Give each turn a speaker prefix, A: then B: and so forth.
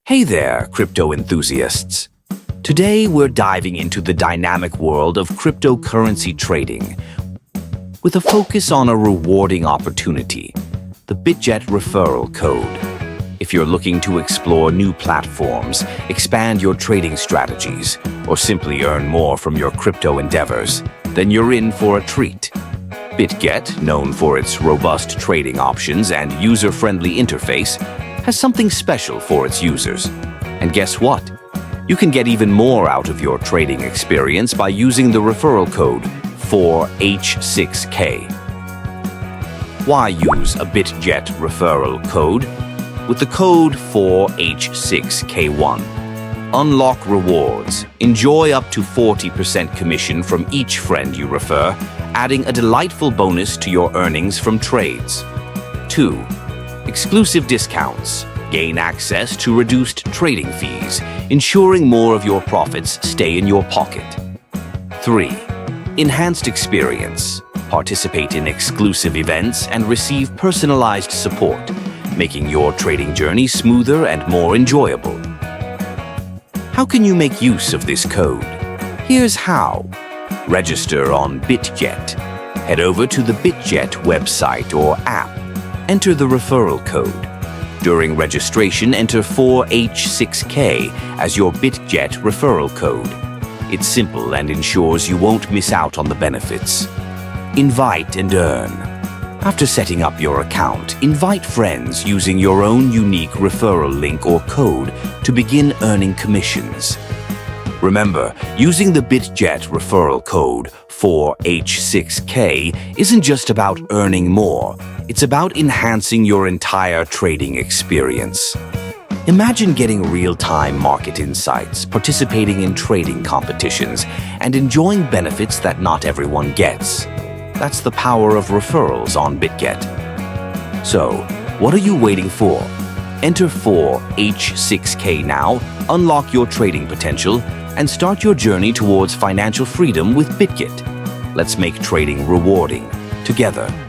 A: Hey there, crypto enthusiasts. Today we're diving into the dynamic world of cryptocurrency trading with a focus on a rewarding opportunity, the Bitget Referral Code. If you're looking to explore new platforms, expand your trading strategies, or simply earn more from your crypto endeavors, then you're in for a treat. Bitget, known for its robust trading options and user-friendly interface, has something special for its users. And guess what? You can get even more out of your trading experience by using the referral code 4H6K. Why use a Bitget referral code? With the code 4H6K1, unlock rewards, enjoy up to 40% commission from each friend you refer, adding a delightful bonus to your earnings from trades. 2. Exclusive discounts. Gain access to reduced trading fees, ensuring more of your profits stay in your pocket. 3. Enhanced experience. Participate in exclusive events and receive personalized support, making your trading journey smoother and more enjoyable. How can you make use of this code? Here's how. Register on Bitget. Head over to the Bitget website or app. Enter the referral code. During registration, enter 4H6K as your Bitget referral code. It's simple and ensures you won't miss out on the benefits. Invite and earn. After setting up your account, invite friends using your own unique referral link or code to begin earning commissions. Remember, using the Bitget referral code 4H6K isn't just about earning more, it's about enhancing your entire trading experience. Imagine getting real-time market insights, participating in trading competitions, and enjoying benefits that not everyone gets. That's the power of referrals on Bitget. So, what are you waiting for? Enter 4H6K now, unlock your trading potential, and start your journey towards financial freedom with Bitget. Let's make trading rewarding together.